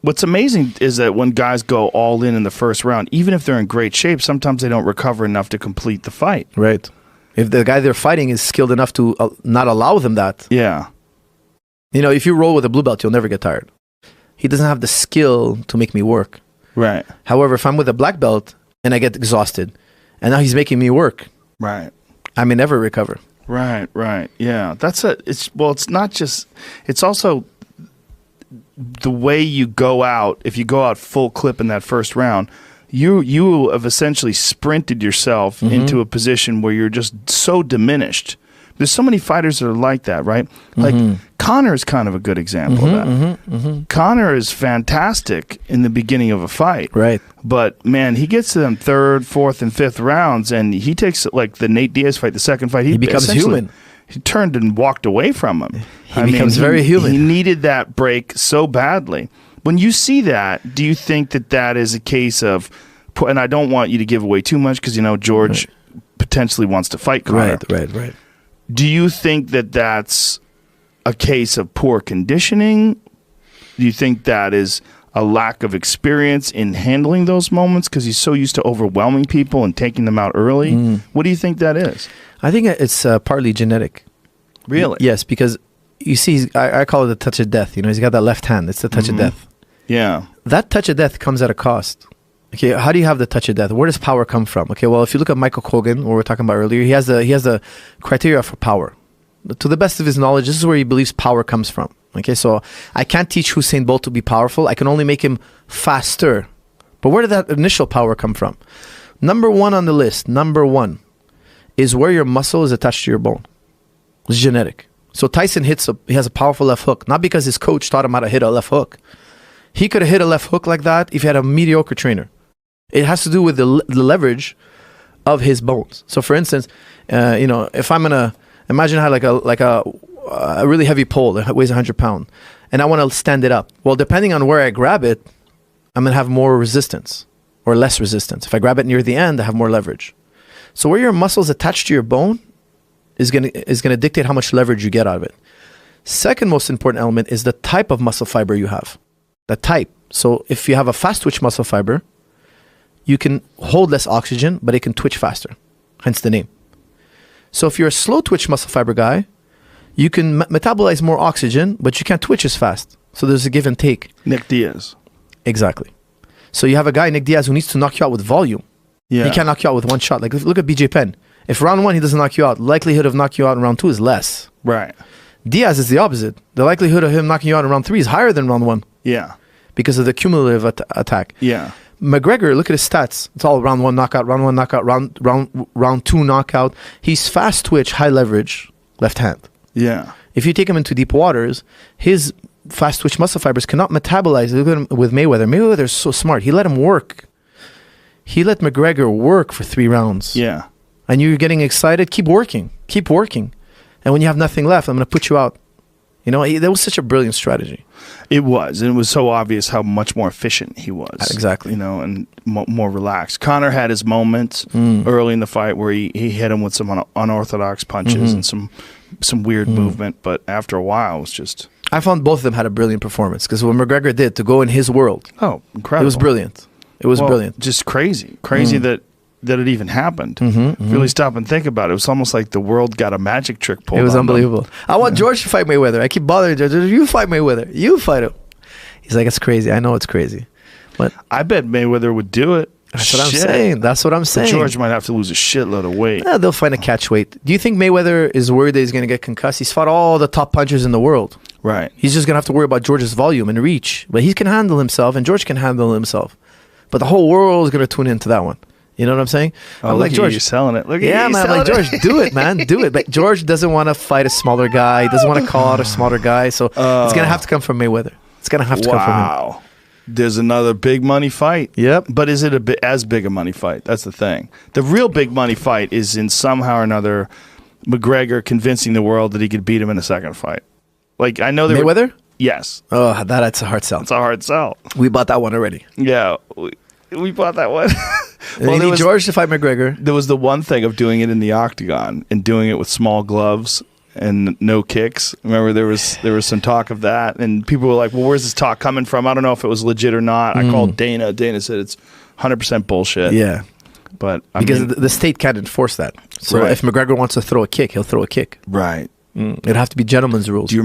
what's amazing is that when guys go all in the first round, even if they're in great shape, sometimes they don't recover enough to complete the fight. Right. If the guy they're fighting is skilled enough to not allow them that. Yeah. You know, if you roll with a blue belt, you'll never get tired. He doesn't have the skill to make me work. Right. However, if I'm with a black belt and I get exhausted, and now he's making me work, right, I may never recover. Right. Yeah. It's not just, it's also the way you go out. If you go out full clip in that first round, you have essentially sprinted yourself into a position where you're just so diminished. There's so many fighters that are like that, right? Like Conor is kind of a good example of that. Conor is fantastic in the beginning of a fight, right? But man, he gets to them third, fourth, and fifth rounds, and he takes like the Nate Diaz fight, the second fight. He becomes human. He turned and walked away from him. He becomes very human. He needed that break so badly. When you see that, do you think that that is a case of? And I don't want you to give away too much because you know George potentially wants to fight Conor. Right. Do you think that that's a case of poor conditioning? Do you think that is a lack of experience in handling those moments because he's so used to overwhelming people and taking them out early? What do you think that is? I think it's partly genetic. Really? Yes, because you see, I call it the touch of death. You know, he's got that left hand. It's the touch of death. Yeah. That touch of death comes at a cost. Okay, how do you have the touch of death? Where does power come from? Okay, well, if you look at Michael Kogan, what we were talking about earlier, he has the criteria for power. To the best of his knowledge, this is where he believes power comes from. Okay, so I can't teach Usain Bolt to be powerful. I can only make him faster. But where did that initial power come from? Number one on the list, is where your muscle is attached to your bone. It's genetic. So Tyson he has a powerful left hook, not because his coach taught him how to hit a left hook. He could have hit a left hook like that if he had a mediocre trainer. It has to do with the leverage of his bones. So, for instance, you know, if I'm gonna imagine I had like a really heavy pole that weighs 100 pounds, and I want to stand it up. Well, depending on where I grab it, I'm gonna have more resistance or less resistance. If I grab it near the end, I have more leverage. So, where your muscles attached to your bone is gonna dictate how much leverage you get out of it. Second most important element is the type of muscle fiber you have. The type. So, if you have a fast twitch muscle fiber, you can hold less oxygen, but it can twitch faster, hence the name. So if you're a slow twitch muscle fiber guy, you can metabolize more oxygen, but you can't twitch as fast. So there's a give and take. Nick Diaz. Exactly. So you have a guy, Nick Diaz, who needs to knock you out with volume. Yeah. He can't knock you out with one shot. Like look at BJ Penn. If round one he doesn't knock you out, likelihood of knocking you out in round two is less. Right. Diaz is the opposite. The likelihood of him knocking you out in round three is higher than round one. Yeah. Because of the cumulative attack. Yeah. McGregor, look at his stats. It's all round one knockout, round two knockout. He's fast twitch, high leverage, left hand. Yeah. If you take him into deep waters, his fast twitch muscle fibers cannot metabolize. Look at him with Mayweather. Mayweather's so smart. He let him work. He let McGregor work for 3 rounds. Yeah. And you're getting excited. Keep working. And when you have nothing left, I'm going to put you out. You know, that was such a brilliant strategy. It was. And it was so obvious how much more efficient he was. Exactly. You know, and more relaxed. Conor had his moments early in the fight where he hit him with some unorthodox punches and some weird movement. But after a while, it was just... I found both of them had a brilliant performance. Because what McGregor did to go in his world... Oh, incredible. It was brilliant. Brilliant. Just crazy. Crazy that it even happened. Really stop and think about it. It was almost like the world got a magic trick pulled. It was on unbelievable. them. I want George to fight Mayweather. I keep bothering George. You fight Mayweather. You fight him. He's like, it's crazy. I know it's crazy. But I bet Mayweather would do it. That's what I'm saying. But George might have to lose a shitload of weight. Yeah, they'll find a catch weight. Do you think Mayweather is worried that he's going to get concussed? He's fought all the top punchers in the world. Right. He's just going to have to worry about George's volume and reach. But he can handle himself, and George can handle himself. But the whole world is going to tune into that one. You know what I'm saying? Oh, I'm like George, you're selling it. Look at yeah, you, man. I'm like, George, do it, man. Do it. But George doesn't want to fight a smaller guy. He doesn't want to call out a smaller guy. So it's going to have to come from Mayweather. It's going to have to come from him. Wow. There's another big money fight. Yep. But is it as big a money fight? That's the thing. The real big money fight is in somehow or another McGregor convincing the world that he could beat him in a second fight. Like, I know Mayweather? Yes. Oh, that's a hard sell. It's a hard sell. We bought that one already. Yeah. We bought that one. Well, you need George to fight McGregor. There was the one thing of doing it in the octagon and doing it with small gloves and no kicks. Remember there was some talk of that, and people were like, "Well, where's this talk coming from?" I don't know if it was legit or not. I called Dana. Dana said it's 100% bullshit. Yeah. But because the state can't enforce that. So Right. if McGregor wants to throw a kick, he'll throw a kick. Right. It'd have to be gentleman's rules. Do you